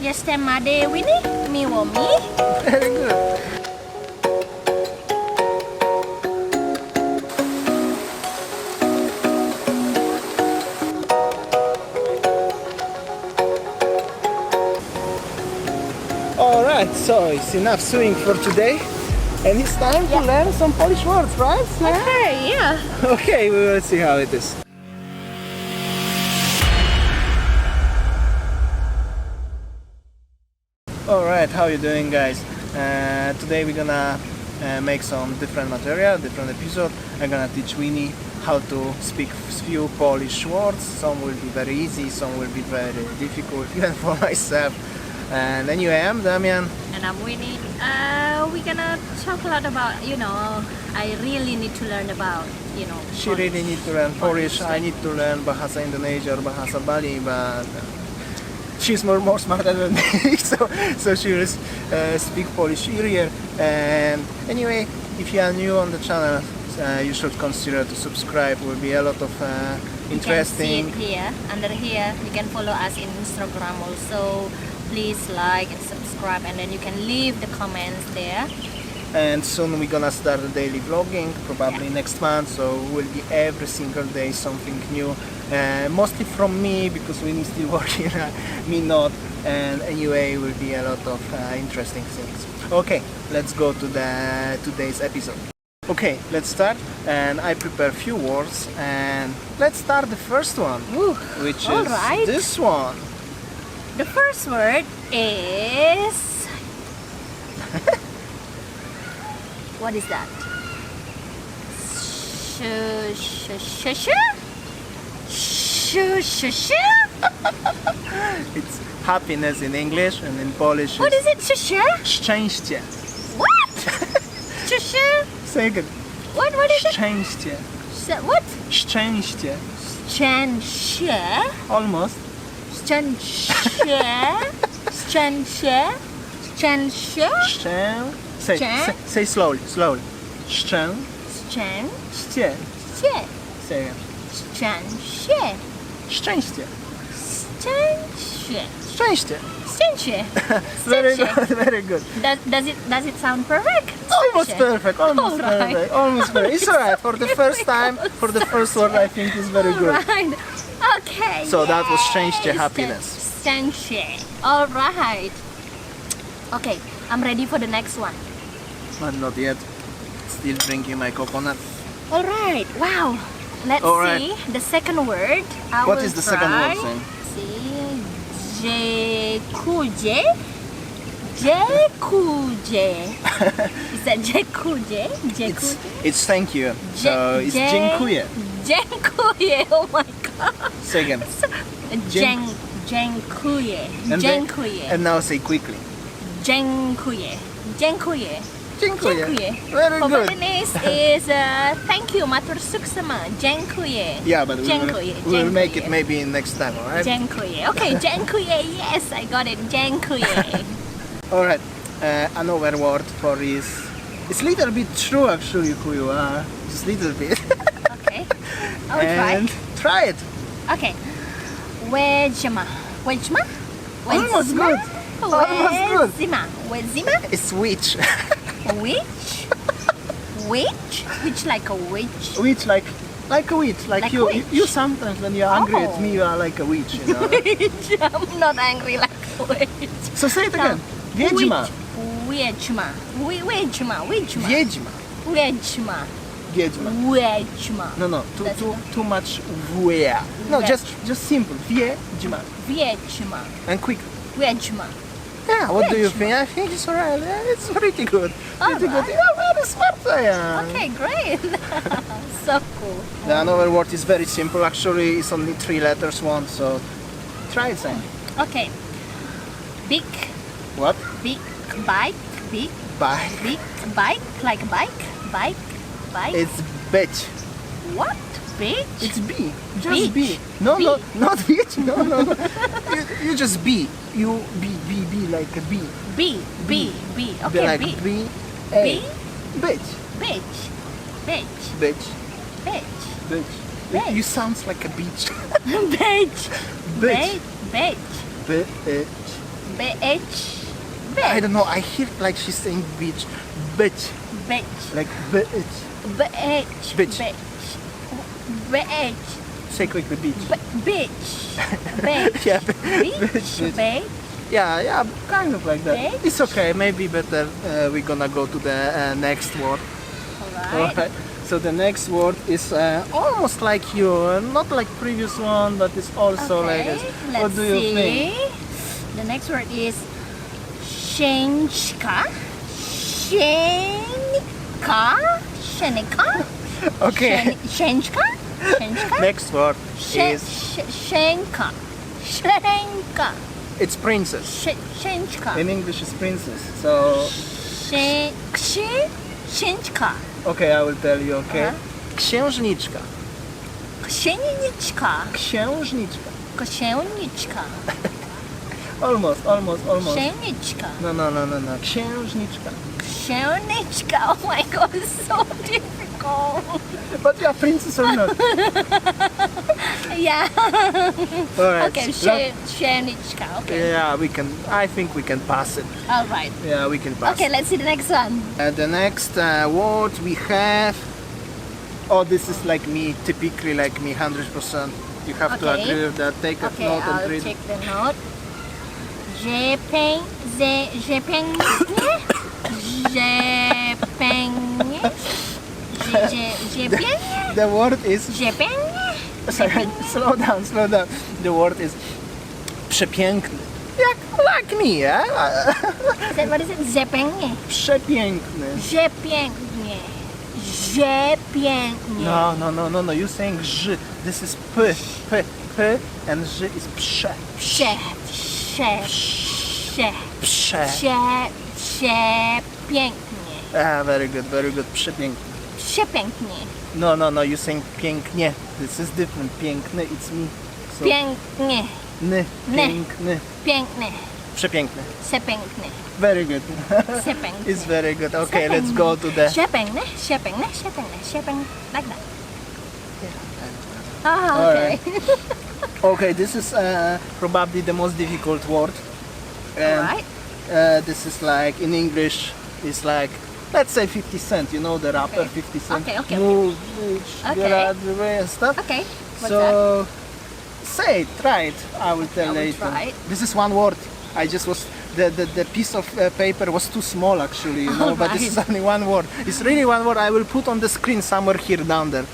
Jestem Made Winny, miło mi. Very good. Alright, so it's enough swimming for today. And it's time to learn some Polish words, right? Okay, yeah. Okay, we will see how it is. Alright, how you doing, guys? Today we're gonna make some different material, different episode. I'm gonna teach Winnie how to speak few Polish words. Some will be very easy, some will be very difficult, even for myself. And anyway, I'm Damian. And I'm Winny. We're gonna talk a lot about, I really need to learn about, She really need to learn Polish. I need to learn Bahasa Indonesia or Bahasa Bali, but she's more smarter than me, so she will speak Polish earlier. And anyway, if you are new on the channel, you should consider to subscribe. Will be a lot of interesting. You can see it here, under here. You can follow us in Instagram also. Please like and subscribe, and then you can leave the comments there. And soon we're gonna start the daily vlogging, probably next month, so will be every single day something new, mostly from me, because we're still working, me not, and anyway will be a lot of interesting things. Okay, let's go to the today's episode. Okay, let's start, and I prepare a few words, and let's start the first one, which is this one. The first word is... What is that? It's happiness in English, and in Polish What is it? szczęście. What? Say again. What is it? Szczęście. What? Szczęście. Szczęście. Almost. Szczęście. Szczęście. Szczęście. Say slowly. Szczęście. Szczęście. Say again. Szczęście. Szczęście. Szczęście. Szczęście. Szczęście. Very good, very good. Does it sound perfect? Almost perfect, almost perfect, almost perfect. It's alright, for the first time, for the first word I think it's very good. Right. Okay. So that was szczęście, happiness. Szczęście. Alright. Okay, I'm ready for the next one. But not yet. Still drinking my coconut. Alright, wow. Let's see the second word. What is the second word saying? See, dziękuję. Dziękuję. Is that dziękuję? It's thank you. So it's dziękuję. Dziękuję. Oh my god. Say again. Dziękuję. Dziękuję. And now say quickly. Dziękuję. Dziękuję. Dziękuję. Dziękuję. Very good. Japanese is thank you, matur suksema. Dziękuję. Yeah, but we'll make it Dziękuję. maybe next time, alright? Dziękuję. Okay, dziękuję. Yes, I got it. Dziękuję. Alright, another word for is... It's little bit true actually who you are. Just little bit. Okay. I will try. And try it. Okay. Wejma. Wejma? Almost good. Almost good. Wejma? It's witch. Witch? Witch? Witch like a witch? Witch like a witch. Like you, witch. you sometimes when you're angry at me, you are like a witch, you know? Witch. I'm not angry like a witch. So say it again. Wiedźma. Wiedźma. Wiedźma. Wiedźma. Wiedźma. Wiedźma. Wiedźma. Wiedźma. No, too much wea. No, just simple. Wiedźma. Wiedźma. And quick. Wiedźma. Yeah, what do you think? I think it's alright. Yeah, it's pretty good. Pretty good. Yeah, very smart I am. Okay, great. So cool. The another word is very simple. Actually, it's only 3 letters one. So try it, Sam. Okay. Big. What? Big bike. Big. Bike. Big bike. Like a bike. Bike. Bike. It's bitch. What? Bitch? It's B. Just Beach. B. No, B. not bitch. No. you just B. You B like a B. B. Okay, Like B. B. B. Bitch. Bitch. Bitch. Bitch. Bitch. Bitch. Bitch. You sounds like a beach. Bitch. Bitch. Bitch. Bitch. Beach. I don't know. I hear like she's saying beach. Bitch. Beach. Like bitch. Beach. Beach. Beach. Beach. Say quickly beach. Beach. Beach. Yeah. Beach. Beach. Yeah, kind of like that. Beach. It's okay. Maybe better we're gonna go to the next word. Alright. So the next word is almost like you, not like previous one, but it's also like this. Let's What do you see. think? The next word is Shenka. Shenika. Okay. Shenka. Shenka. Next word is Shenka. Shenka. it's princess. Shenka. In English, it's princess. So Shenka. okay, I will tell you. Okay. Księżniczka. Księżniczka. Księżniczka. Księżniczka. Almost. Księżniczka. No. Księżniczka. Księżniczka. Oh my god, it's so difficult. But you are princess or not? Yeah. Alright. Okay, Księżniczka. Okay. Yeah, we can. I think we can pass it. All right. Yeah, we can pass. Okay, let's see the next one. The next word we have. Oh, this is like me, typically like me, 100%. You have to Okay. agree with that. Take a Okay, note and I'll read take it. the note. Rzepęgnie. The word is. Rzepęgnie. Sorry, slow down. The word is przepiękny. Like me, yeah? What is it? Rzepęgnie. Przepiękny. Rzepęgnie. Rzepęgnie. No. You're saying ż. This is p, and ż is prze. Przepięknie. Very good. Przepiękny. Przepięknie. No. You're saying pięknie. This is different. Piękny, it's me. So, Pięknie. piękny. Piękny. Przepiękny. Przepiękny. Very good. Przepiękny. It's very good. Okay, let's go to the. Przepiękny. Like that. Ah, okay. Okay, this is probably the most difficult word. Alright. This is like in English, it's like, let's say 50 Cent. You know the rapper, Okay. 50 Cent. Okay. Move, bitch, Okay. get out of the way and stuff. Okay. What's So say it, try it. I will tell I will later. try it. This is one word. I just was the piece of paper was too small actually, you know. But this is only one word. It's really one word. I will put on the screen somewhere here down there.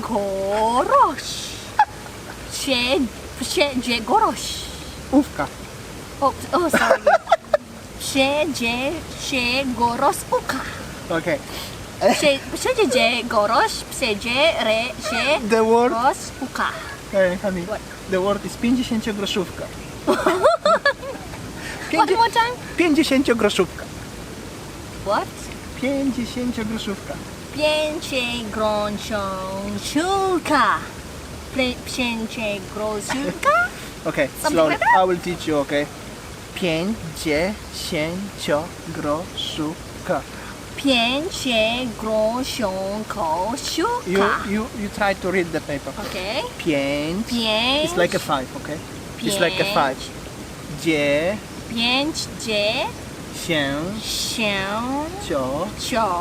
Goroś. Goroś. Ówka. Oh, sorry. Goroś uka. Okay. Goroś, The word. Goroś uka. Hey, honey. What? The word is 50-groszówka. One more time. 50-groszówka. What? 50-groszówka. 5-groszówka. 5-groszówka? Okay, Something slowly. like that? I will teach you, okay? 50-groszówka. 5-groszówka. You try to read the paper. Okay. 5. Pięć. It's like a 5, okay? It's like a 5. Dzie 5 się cio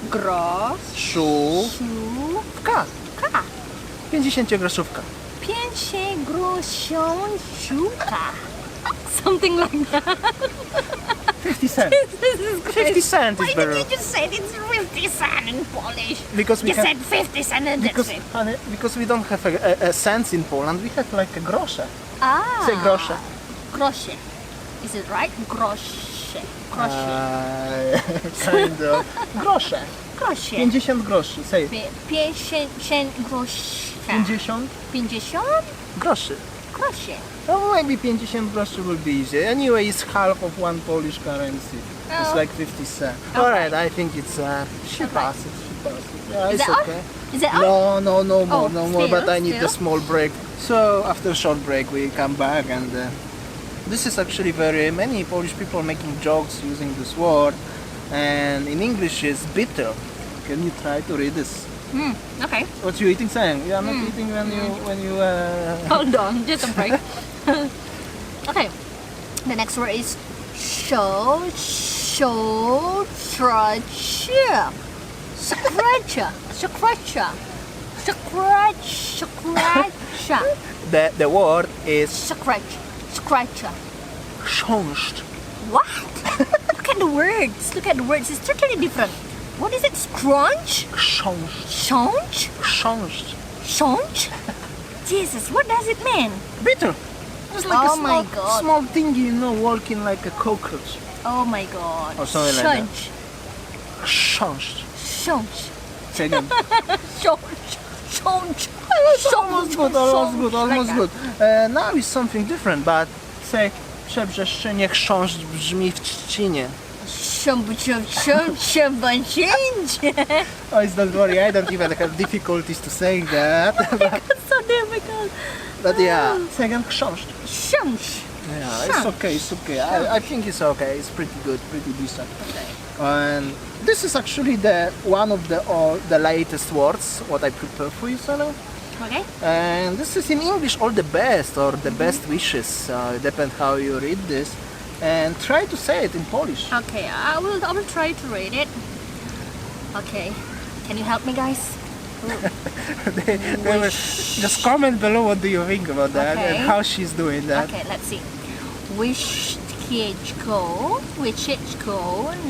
gro szówka. 50-groszówka. 5-groszówka. Something like that. 50 cent. This is great. 50 cent Why is didn't better. you just say it's 50 cent in Polish? Because we You can, said 50 cent and that's it. honey, because we don't have a cents in Poland, we have like a grosze. Ah. Say grosze. Grosze. Is it right? Grosze. Kind of. Grosze. Grosze. 50 groszy. Say it. 50 groszy. 50 50 groszy. groszy. Oh, maybe 50 groszy will be easy. Anyway, it's half of one Polish currency. It's Oh. like 50 cents. Okay. Alright, I think it's she pass it. Yeah, Is it's that all? okay. Is it all? No more, Oh, no more. still, But I need a still? small break. So after a short break, we come back, and this is actually very many Polish people making jokes using this word, and in English is bitter. Can you try to read this? Okay. What you eating, Sam? You are not eating when you. Hold on, just a break. Okay. The next word is show, scratcher, scratcher. The word is Scratcher. książt. What? Look at the words. It's totally different. What is it? Scrunch? Książt. Shonch? Książt. Shonch? Jesus, what does it mean? Bitter. It's like Oh a my God. small thing, walking like a cockroach. Oh my god. Or something like that. Shonch. Książt. Shonch. Say again. Shonch. Shonch. Almost good, almost Like good. Now is something different, but say przebrzeszczenie książt brzmi w trzcinie. Oh, it's don't worry, I don't even have difficulties to saying that. It's so difficult. But yeah, say again, książt. Shonch. Yeah, it's okay. I think it's okay. It's pretty good, pretty decent. Okay. And this is actually one of the latest words what I prepare for you, Sana. Okay. And this is in English, all the best or the best wishes. Depend how you read this. And try to say it in Polish. Okay, I will try to read it. Okay. Can you help me, guys? They will just comment below what do you think about that Okay. and how she's doing that. Okay, let's see. Wyszczko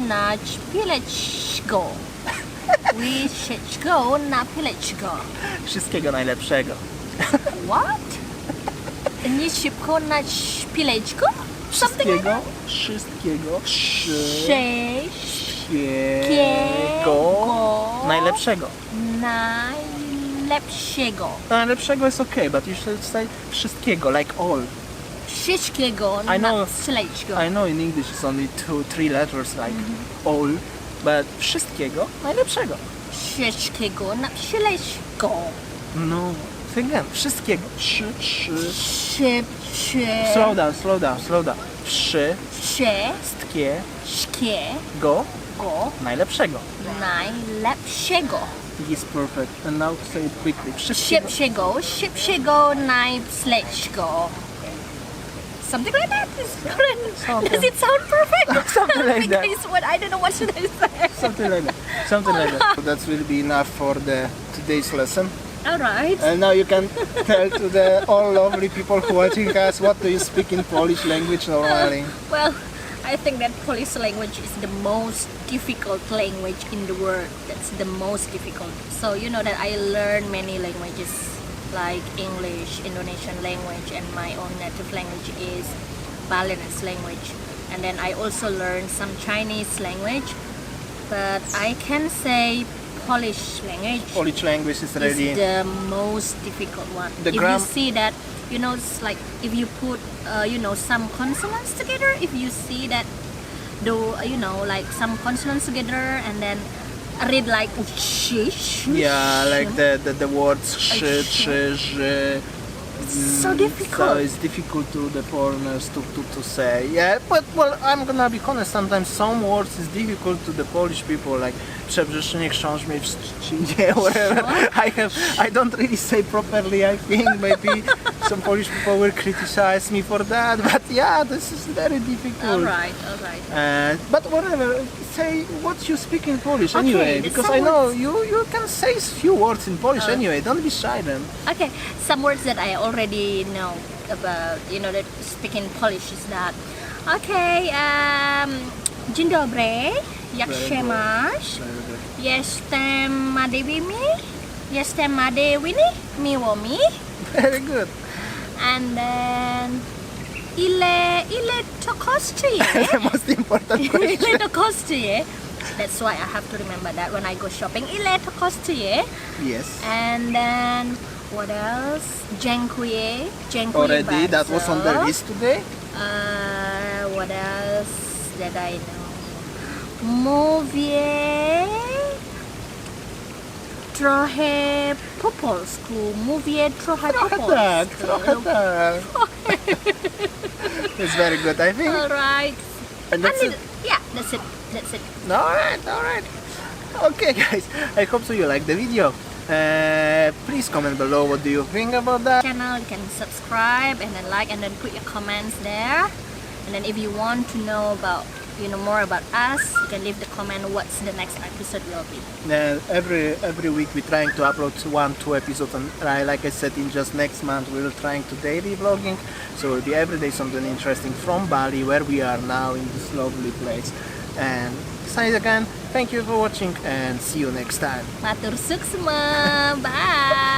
na pileczko. Wyszczko na pileczko. Wszystkiego najlepszego. What? Nie szybko na pileczko? Something like that? Wszystkiego Wszystkiego najlepszego. Najlepszego. Najlepszego is okay, but you should say wszystkiego, like all. Wszystkiego I know. na pileczko. I know in English it's only 2-3 letters like all, but wszystkiego najlepszego. Wszystkiego na pileczko. No, say again. Wszystkiego. Slow down. Wszystkiego najlepszego. Najlepszego. Is perfect. And now say it quickly. Wszystkiego. Szybszego najlepszego. Something like that. Something. Does it sound perfect? Something like that. Because what I don't know what should I say. Something like that. So that will be enough for today's lesson. All right. And now you can tell to the all lovely people who are watching us what do you speak in Polish language normally. Well, I think that Polish language is the most difficult language in the world. That's the most difficult. So you know that I learned many languages like English, Indonesian language, and my own native language is Balinese language. And then I also learned some Chinese language. But I can say Polish language. Polish language is really Is the most difficult one. The If gram- you see that, it's like if you put, some consonants together. If you see that, like some consonants together, and then read like shish. yeah, like the words szy, ży. So difficult. So it's difficult to the foreigners to say. Yeah, but well, I'm gonna be honest. Sometimes some words is difficult to the Polish people, like przebrzeszczenie książ mnie w trzcinie, whatever. I don't really say properly. I think maybe some Polish people will criticize me for that. But yeah, this is very difficult. All right. But whatever, say what you speak in Polish Okay, anyway, the because some I know words- you can say few words in Polish anyway. Don't be shy then. Okay, some words that I already know about, that speak in Polish is that. Okay, dzień dobry, jak się masz? Jestem Winny, miło mi. Very good. And then, ile to kosztuje? The most important question. Ile to kosztuje? That's why I have to remember that when I go shopping. Ile to kosztuje? Yes. And then, what else? Dziękuję Already, that was on the bardzo. list today. What else did I know? Mówię trochę po polsku. Trochę tak. It's very good, I think. Alright. And that's it. Yeah, that's it. Alright. Okay guys, I hope so you like the video. Please comment below what do you think about that. Channel, you can subscribe and then like and then put your comments there. And then if you want to know about more about us, you can leave the comment what's the next episode will be. Every week we're trying to upload 1-2 episodes, and like I said, in just next month we're trying to daily vlogging, so it'll be every day something interesting from Bali, where we are now in this lovely place. And besides, again, thank you for watching and see you next time. Matur suksma, bye.